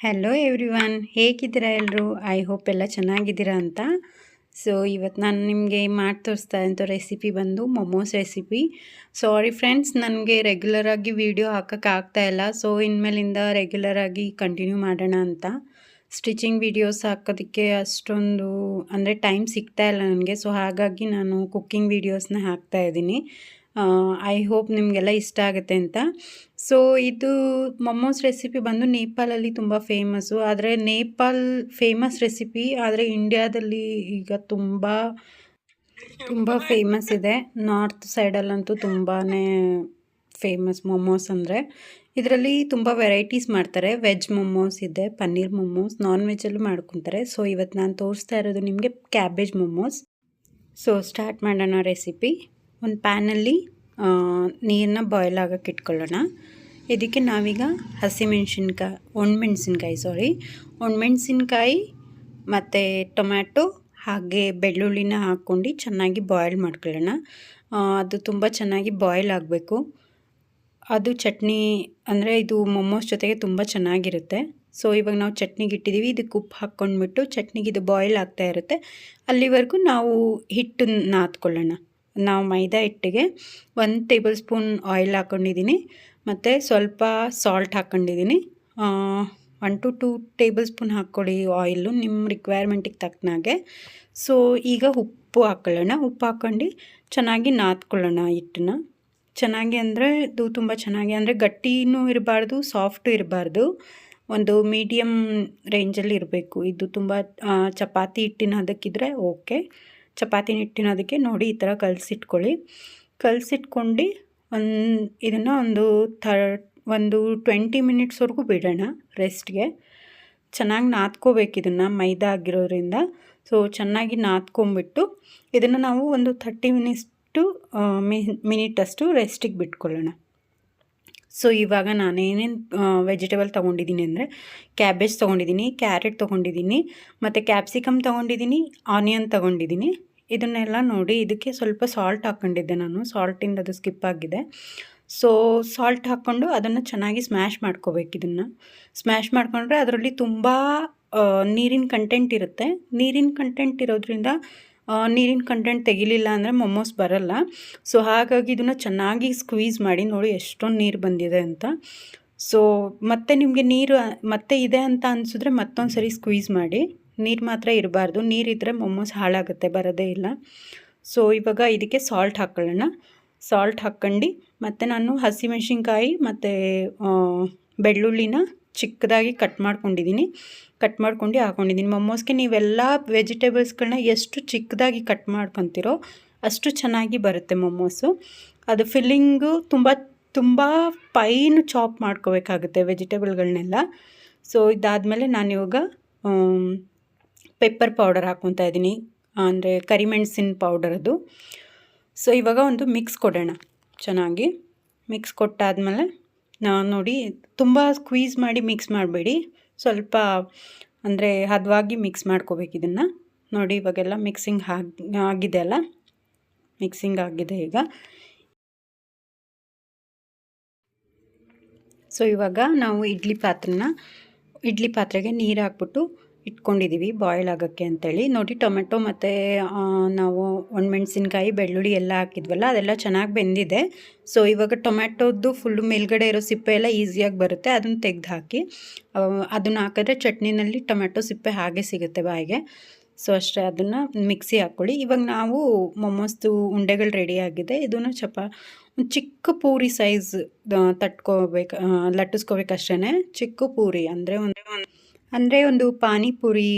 Hello everyone, ಹೇಗಿದ್ದೀರಾ ಎಲ್ಲರೂ? I hope ಎಲ್ಲ ಚೆನ್ನಾಗಿದ್ದೀರಾ ಅಂತ. ಸೊ ಇವತ್ತು ನಾನು ನಿಮಗೆ ಮಾಡಿ ತೋರಿಸ್ತಾ ಇದ್ದಂಥ ರೆಸಿಪಿ ಬಂದು ಮೊಮೋಸ್ ರೆಸಿಪಿ. ಸಾರಿ ಫ್ರೆಂಡ್ಸ್, ನನಗೆ ರೆಗ್ಯುಲರಾಗಿ ವೀಡಿಯೋ ಹಾಕೋಕ್ಕಾಗ್ತಾಯಿಲ್ಲ. ಸೊ ಇನ್ಮೇಲಿಂದ ರೆಗ್ಯುಲರಾಗಿ ಕಂಟಿನ್ಯೂ ಮಾಡೋಣ ಅಂತ. ಸ್ಟಿಚಿಂಗ್ ವೀಡಿಯೋಸ್ ಹಾಕೋದಕ್ಕೆ ಅಷ್ಟೊಂದು ಅಂದರೆ ಟೈಮ್ ಸಿಗ್ತಾಯಿಲ್ಲ ನನಗೆ. ಸೊ ಹಾಗಾಗಿ ನಾನು ಕುಕ್ಕಿಂಗ್ ವೀಡಿಯೋಸ್ನ ಹಾಕ್ತಾಯಿದ್ದೀನಿ. ಐ ಹೋಪ್ ನಿಮಗೆಲ್ಲ ಇಷ್ಟ ಆಗುತ್ತೆ ಅಂತ. ಸೊ ಇದು ಮೊಮೋಸ್ ರೆಸಿಪಿ ಬಂದು ನೇಪಾಳಲ್ಲಿ ತುಂಬ ಫೇಮಸ್ಸು. ಆದರೆ ನೇಪಾಲ್ ಫೇಮಸ್ ರೆಸಿಪಿ, ಆದರೆ ಇಂಡಿಯಾದಲ್ಲಿ ಈಗ ತುಂಬ ಫೇಮಸ್ ಇದೆ. ನಾರ್ತ್ ಸೈಡಲ್ಲಂತೂ ತುಂಬಾ ಫೇಮಸ್ ಮೊಮೋಸ್ ಅಂದರೆ. ಇದರಲ್ಲಿ ತುಂಬ ವೆರೈಟೀಸ್ ಮಾಡ್ತಾರೆ. ವೆಜ್ ಮೊಮೋಸ್ ಇದೆ, ಪನ್ನೀರ್ ಮೊಮೋಸ್, ನಾನ್ ವೆಜ್ಜಲ್ಲೂ ಮಾಡ್ಕೊತಾರೆ. ಸೊ ಇವತ್ತು ನಾನು ತೋರಿಸ್ತಾ ಇರೋದು ನಿಮಗೆ ಕ್ಯಾಬೇಜ್ ಮೊಮೋಸ್. ಸೊ ಸ್ಟಾರ್ಟ್ ಮಾಡೋಣ ರೆಸಿಪಿ. ಒಂದು ಪ್ಯಾನಲ್ಲಿ ನೀರನ್ನ ಬಾಯ್ಲ್ ಆಗೋಕ್ಕೆ ಇಟ್ಕೊಳ್ಳೋಣ. ಇದಕ್ಕೆ ನಾವೀಗ ಒಣಮೆಣಸಿನ್ಕಾಯಿ ಮತ್ತು ಟೊಮ್ಯಾಟೊ ಹಾಗೆ ಬೆಳ್ಳುಳ್ಳಿನ ಹಾಕ್ಕೊಂಡು ಚೆನ್ನಾಗಿ ಬಾಯ್ಲ್ ಮಾಡ್ಕೊಳ್ಳೋಣ. ಅದು ತುಂಬ ಚೆನ್ನಾಗಿ ಬಾಯ್ಲ್ ಆಗಬೇಕು. ಅದು ಚಟ್ನಿ ಅಂದರೆ ಇದು ಮೊಮೋಸ್ ಜೊತೆಗೆ ತುಂಬ ಚೆನ್ನಾಗಿರುತ್ತೆ. ಸೊ ಇವಾಗ ನಾವು ಚಟ್ನಿಗೆ ಇಟ್ಟಿದ್ದೀವಿ. ಇದಕ್ಕೆ ಉಪ್ಪು ಹಾಕ್ಕೊಂಡ್ಬಿಟ್ಟು ಚಟ್ನಿಗೆ ಇದು ಬಾಯ್ಲ್ ಆಗ್ತಾ ಇರುತ್ತೆ. ಅಲ್ಲಿವರೆಗೂ ನಾವು ಹಿಟ್ಟನ್ನು ನಾದ್ಕೊಳ್ಳೋಣ. ನಾವು ಮೈದಾ ಹಿಟ್ಟಿಗೆ 1 ಟೇಬಲ್ ಸ್ಪೂನ್ ಆಯಿಲ್ ಹಾಕ್ಕೊಂಡಿದ್ದೀನಿ ಮತ್ತು ಸ್ವಲ್ಪ ಸಾಲ್ಟ್ ಹಾಕ್ಕೊಂಡಿದ್ದೀನಿ. 1 to 2 ಟೇಬಲ್ ಸ್ಪೂನ್ ಹಾಕ್ಕೊಳ್ಳಿ ಆಯಿಲು, ನಿಮ್ಮ ರಿಕ್ವೈರ್ಮೆಂಟಿಗೆ ತಕ್ಕನಾಗೆ. ಸೊ ಈಗ ಉಪ್ಪು ಹಾಕ್ಕೊಳ್ಳೋಣ. ಉಪ್ಪು ಹಾಕ್ಕೊಂಡು ಚೆನ್ನಾಗಿ ನಾದ್ಕೊಳ್ಳೋಣ ಹಿಟ್ಟನ್ನ. ಚೆನ್ನಾಗಿ ಅಂದರೆ ಇದು ತುಂಬ ಚೆನ್ನಾಗಿ ಅಂದರೆ ಗಟ್ಟಿನೂ ಇರಬಾರ್ದು, ಸಾಫ್ಟು ಇರಬಾರ್ದು, ಒಂದು ಮೀಡಿಯಮ್ ರೇಂಜಲ್ಲಿ ಇರಬೇಕು. ಇದು ತುಂಬ ಚಪಾತಿ ಹಿಟ್ಟಿನ ಅದಕ್ಕಿದ್ರೆ ಓಕೆ. ಚಪಾತಿ ಹಿಟ್ಟಿನ ಅದಕ್ಕೆ ನೋಡಿ ಈ ಥರ ಕಲಸಿಟ್ಕೊಂಡು ಇದನ್ನು ಒಂದು 20 ಮಿನಿಟ್ಸ್ವರೆಗೂ ಬಿಡೋಣ ರೆಸ್ಟ್ಗೆ. ಚೆನ್ನಾಗಿ ನಾದ್ಕೋಬೇಕು ಇದನ್ನು, ಮೈದಾ ಆಗಿರೋದ್ರಿಂದ. ಸೊ ಚೆನ್ನಾಗಿ ನಾದ್ಕೊಂಬಿಟ್ಟು ಇದನ್ನು ನಾವು ಒಂದು 30 ಮಿನಿಟಷ್ಟು ರೆಸ್ಟಿಗೆ ಬಿಟ್ಕೊಳ್ಳೋಣ. ಸೊ ಇವಾಗ ನಾನೇನೇನು ವೆಜಿಟೇಬಲ್ ತೊಗೊಂಡಿದ್ದೀನಿ ಅಂದರೆ ಕ್ಯಾಬೇಜ್ ತೊಗೊಂಡಿದ್ದೀನಿ, ಕ್ಯಾರೆಟ್ ತೊಗೊಂಡಿದ್ದೀನಿ ಮತ್ತು ಕ್ಯಾಪ್ಸಿಕಮ್ ತೊಗೊಂಡಿದ್ದೀನಿ, ಆನಿಯನ್ ತೊಗೊಂಡಿದ್ದೀನಿ. ಇದನ್ನೆಲ್ಲ ನೋಡಿ ಇದಕ್ಕೆ ಸ್ವಲ್ಪ ಸಾಲ್ಟ್ ಹಾಕ್ಕೊಂಡಿದ್ದೆ ನಾನು. ಸಾಲ್ಟಿಂದ ಅದು ಸ್ಕಿಪ್ ಆಗಿದೆ. ಸೊ ಸಾಲ್ಟ್ ಹಾಕ್ಕೊಂಡು ಅದನ್ನು ಚೆನ್ನಾಗಿ ಸ್ಮ್ಯಾಶ್ ಮಾಡ್ಕೋಬೇಕು. ಇದನ್ನು ಸ್ಮ್ಯಾಶ್ ಮಾಡಿಕೊಂಡ್ರೆ ಅದರಲ್ಲಿ ತುಂಬ ನೀರಿನ ಕಂಟೆಂಟ್ ಇರುತ್ತೆ. ನೀರಿನ ಕಂಟೆಂಟ್ ಇರೋದ್ರಿಂದ ನೀರಿನ ಕಂಟೆಂಟ್ ತೆಗಿಲಿಲ್ಲ ಅಂದರೆ ಮೊಮೋಸ್ ಬರಲ್ಲ. ಸೊ ಹಾಗಾಗಿ ಇದನ್ನು ಚೆನ್ನಾಗಿ ಸ್ಕ್ವೀಸ್ ಮಾಡಿ ನೋಡಿ ಎಷ್ಟೊಂದು ನೀರು ಬಂದಿದೆ ಅಂತ. ಸೊ ಮತ್ತೆ ನಿಮಗೆ ನೀರು ಮತ್ತೆ ಇದೆ ಅಂತ ಅನಿಸಿದ್ರೆ ಮತ್ತೊಂದು ಸರಿ ಸ್ಕ್ವೀಸ್ ಮಾಡಿ. ನೀರು ಮಾತ್ರ ಇರಬಾರ್ದು, ನೀರಿದ್ದರೆ ಮೊಮೋಸ್ ಹಾಳಾಗುತ್ತೆ, ಬರೋದೇ ಇಲ್ಲ. ಸೊ ಇವಾಗ ಇದಕ್ಕೆ ಸಾಲ್ಟ್ ಹಾಕ್ಕೊಳ್ಳೋಣ. ಸಾಲ್ಟ್ ಹಾಕ್ಕೊಂಡು ಮತ್ತು ನಾನು ಹಸಿಮೆಣಸಿನ್ಕಾಯಿ ಮತ್ತು ಬೆಳ್ಳುಳ್ಳಿನ ಚಿಕ್ಕದಾಗಿ ಕಟ್ ಮಾಡ್ಕೊಂಡು ಹಾಕ್ಕೊಂಡಿದ್ದೀನಿ. ಮೊಮೋಸ್ಗೆ ನೀವೆಲ್ಲ ವೆಜಿಟೇಬಲ್ಸ್ಗಳನ್ನ ಎಷ್ಟು ಚಿಕ್ಕದಾಗಿ ಕಟ್ ಮಾಡ್ಕೊತೀರೋ ಅಷ್ಟು ಚೆನ್ನಾಗಿ ಬರುತ್ತೆ ಮೊಮೋಸು. ಅದು ಫಿಲ್ಲಿಂಗು ತುಂಬ ಫೈನ್ ಚಾಪ್ ಮಾಡ್ಕೋಬೇಕಾಗುತ್ತೆ ವೆಜಿಟೇಬಲ್ಗಳನ್ನೆಲ್ಲ. ಸೊ ಇದಾದಮೇಲೆ ನಾನಿವಾಗ ಪೆಪ್ಪರ್ ಪೌಡರ್ ಹಾಕ್ಕೊತಾ ಇದ್ದೀನಿ, ಅಂದರೆ ಕರಿಮೆಣಸಿನ ಪೌಡರ್ ಅದು. ಸೊ ಇವಾಗ ಒಂದು ಮಿಕ್ಸ್ ಕೊಡೋಣ. ಚೆನ್ನಾಗಿ ಮಿಕ್ಸ್ ಕೊಟ್ಟಾದಮೇಲೆ ನೋಡಿ ತುಂಬ ಸ್ಕ್ವೀಸ್ ಮಾಡಿ ಮಿಕ್ಸ್ ಮಾಡಬೇಡಿ, ಸ್ವಲ್ಪ ಅಂದರೆ ಹದವಾಗಿ ಮಿಕ್ಸ್ ಮಾಡ್ಕೋಬೇಕು ಇದನ್ನು. ನೋಡಿ ಇವಾಗೆಲ್ಲ ಮಿಕ್ಸಿಂಗ್ ಆಗಿದೆ ಅಲ್ಲ, ಮಿಕ್ಸಿಂಗ್ ಆಗಿದೆ ಈಗ. ಸೊ ಇವಾಗ ನಾವು ಇಡ್ಲಿ ಪಾತ್ರೆಗೆ ನೀರು ಹಾಕ್ಬಿಟ್ಟು ಇಟ್ಕೊಂಡಿದ್ದೀವಿ ಬಾಯ್ಲ್ ಆಗೋಕ್ಕೆ ಅಂತೇಳಿ. ನೋಡಿ ಟೊಮೆಟೊ ಮತ್ತು ನಾವು ಒಣಮೆಣಸಿನ್ಕಾಯಿ ಬೆಳ್ಳುಳ್ಳಿ ಎಲ್ಲ ಹಾಕಿದ್ವಲ್ಲ, ಅದೆಲ್ಲ ಚೆನ್ನಾಗಿ ಬೆಂದಿದೆ. ಸೊ ಇವಾಗ ಟೊಮೆಟೊದ್ದು ಫುಲ್ಲು ಮೇಲ್ಗಡೆ ಇರೋ ಸಿಪ್ಪೆ ಎಲ್ಲ ಈಸಿಯಾಗಿ ಬರುತ್ತೆ, ಅದನ್ನು ತೆಗೆದು ಹಾಕಿ ಅದನ್ನು ಹಾಕಿದ್ರೆ ಚಟ್ನಿನಲ್ಲಿ ಟೊಮೆಟೊ ಸಿಪ್ಪೆ ಹಾಗೆ ಸಿಗುತ್ತೆ ಬಾಯಿಗೆ. ಸೊ ಅಷ್ಟೇ, ಅದನ್ನು ಮಿಕ್ಸಿ ಹಾಕ್ಕೊಳ್ಳಿ. ಇವಾಗ ನಾವು ಮೊಮೋಸ್ದು ಉಂಡೆಗಳು ರೆಡಿಯಾಗಿದೆ. ಇದನ್ನು ಒಂದು ಚಿಕ್ಕ ಪೂರಿ ಸೈಜ್ ಲಟ್ಟಿಸ್ಕೋಬೇಕಷ್ಟೇ. ಚಿಕ್ಕ ಪೂರಿ ಅಂದರೆ ಒಂದು ಪಾನಿಪುರಿ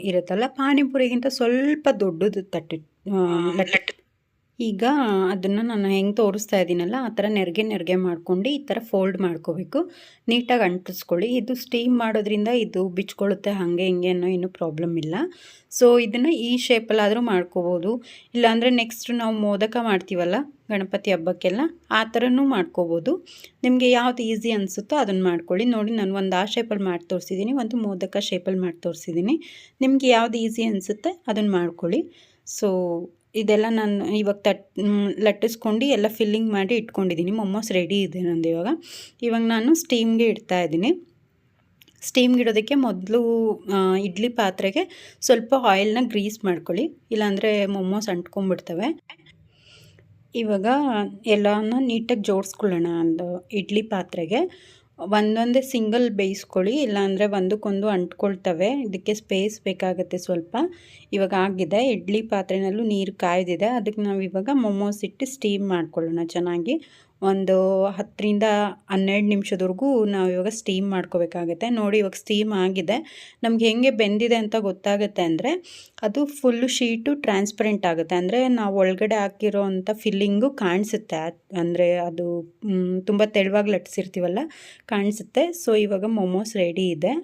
ಇರುತ್ತಲ್ಲ, ಪಾನಿಪುರಿಗಿಂತ ಸ್ವಲ್ಪ ದೊಡ್ಡದು ಈಗ ಅದನ್ನು ನಾನು ಹೆಂಗೆ ತೋರಿಸ್ತಾ ಇದ್ದೀನಲ್ಲ ಆ ಥರ ನೆರಿಗೆ ಮಾಡ್ಕೊಂಡು ಈ ಥರ ಫೋಲ್ಡ್ ಮಾಡ್ಕೋಬೇಕು. ನೀಟಾಗಿ ಅಂಟಿಸ್ಕೊಳ್ಳಿ. ಇದು ಸ್ಟೀಮ್ ಮಾಡೋದ್ರಿಂದ ಇದು ಬಿಚ್ಕೊಳ್ಳುತ್ತೆ, ಹಾಗೆ ಹಿಂಗೆ ಅನ್ನೋ ಏನೂ ಪ್ರಾಬ್ಲಮ್ ಇಲ್ಲ. ಸೊ ಇದನ್ನು ಈ ಶೇಪಲ್ಲಾದರೂ ಮಾಡ್ಕೋಬೋದು. ಇಲ್ಲಾಂದರೆ ನೆಕ್ಸ್ಟ್ ನಾವು ಮೋದಕ ಮಾಡ್ತೀವಲ್ಲ ಗಣಪತಿ ಹಬ್ಬಕ್ಕೆಲ್ಲ, ಆ ಥರನೂ ಮಾಡ್ಕೋಬೋದು. ನಿಮಗೆ ಯಾವ್ದು ಈಸಿ ಅನಿಸುತ್ತೋ ಅದನ್ನು ಮಾಡ್ಕೊಳ್ಳಿ. ನೋಡಿ ನಾನು ಒಂದು ಆ ಶೇಪಲ್ಲಿ ಮಾಡಿ ತೋರಿಸಿದ್ದೀನಿ, ಒಂದು ಮೋದಕ ಶೇಪಲ್ಲಿ ಮಾಡಿ ತೋರಿಸಿದ್ದೀನಿ. ನಿಮಗೆ ಯಾವ್ದು ಈಸಿ ಅನಿಸುತ್ತೆ ಅದನ್ನು ಮಾಡ್ಕೊಳ್ಳಿ. ಸೊ ಇದೆಲ್ಲ ನಾನು ಇವಾಗ ಲಟ್ಟಿಸ್ಕೊಂಡು ಎಲ್ಲ ಫಿಲ್ಲಿಂಗ್ ಮಾಡಿ ಇಟ್ಕೊಂಡಿದ್ದೀನಿ. ಮೊಮೋಸ್ ರೆಡಿ ಇದೆ ನಂದು. ಇವಾಗ ನಾನು ಸ್ಟೀಮ್ಗೆ ಇಡ್ತಾಯಿದ್ದೀನಿ. ಸ್ಟೀಮ್ಗಿಡೋದಕ್ಕೆ ಮೊದಲು ಇಡ್ಲಿ ಪಾತ್ರೆಗೆ ಸ್ವಲ್ಪ ಆಯಿಲ್ನ ಗ್ರೀಸ್ ಮಾಡ್ಕೊಳ್ಳಿ, ಇಲ್ಲಾಂದರೆ ಮೊಮೋಸ್ ಅಂಟ್ಕೊಂಡ್ಬಿಡ್ತವೆ. ಇವಾಗ ಎಲ್ಲನ ನೀಟಾಗಿ ಜೋಡಿಸ್ಕೊಳ್ಳೋಣ. ಒಂದು ಇಡ್ಲಿ ಪಾತ್ರೆಗೆ ಒಂದೊಂದೇ ಸಿಂಗಲ್ ಬೇಯಿಸ್ಕೊಳ್ಳಿ, ಇಲ್ಲಾಂದರೆ ಒಂದಕ್ಕೊಂದು ಅಂಟ್ಕೊಳ್ತವೆ. ಇದಕ್ಕೆ ಸ್ಪೇಸ್ ಬೇಕಾಗುತ್ತೆ ಸ್ವಲ್ಪ. ಇವಾಗ ಆಗಿದೆ, ಇಡ್ಲಿ ಪಾತ್ರೆನಲ್ಲೂ ನೀರು ಕಾಯ್ದಿದೆ. ಅದಕ್ಕೆ ನಾವು ಇವಾಗ ಮೊಮೋಸ್ ಇಟ್ಟು ಸ್ಟೀಮ್ ಮಾಡ್ಕೊಳ್ಳೋಣ ಚೆನ್ನಾಗಿ. ಒಂದು 10ರಿಂದ 12 ನಿಮಿಷದವರೆಗೂ ನಾವು ಇವಾಗ ಸ್ಟೀಮ್ ಮಾಡ್ಕೋಬೇಕಾಗುತ್ತೆ. ನೋಡಿ ಇವಾಗ ಸ್ಟೀಮ್ ಆಗಿದೆ. ನಮ್ಗೆ ಹೆಂಗೆ ಬೆಂದಿದೆ ಅಂತ ಗೊತ್ತಾಗುತ್ತೆ ಅಂದರೆ ಅದು ಫುಲ್ಲು ಶೀಟು ಟ್ರಾನ್ಸ್ಪರೆಂಟ್ ಆಗುತ್ತೆ. ಅಂದರೆ ನಾವು ಒಳಗಡೆ ಹಾಕಿರೋ ಅಂಥ ಫಿಲ್ಲಿಂಗು ಕಾಣಿಸುತ್ತೆ. ಅಂದರೆ ಅದು ತುಂಬ ತೆಳುವಾಗಿ ಲಟ್ಸಿರ್ತೀವಲ್ಲ, ಕಾಣಿಸುತ್ತೆ. ಸೊ ಇವಾಗ ಮೊಮೋಸ್ ರೆಡಿ ಇದೆ.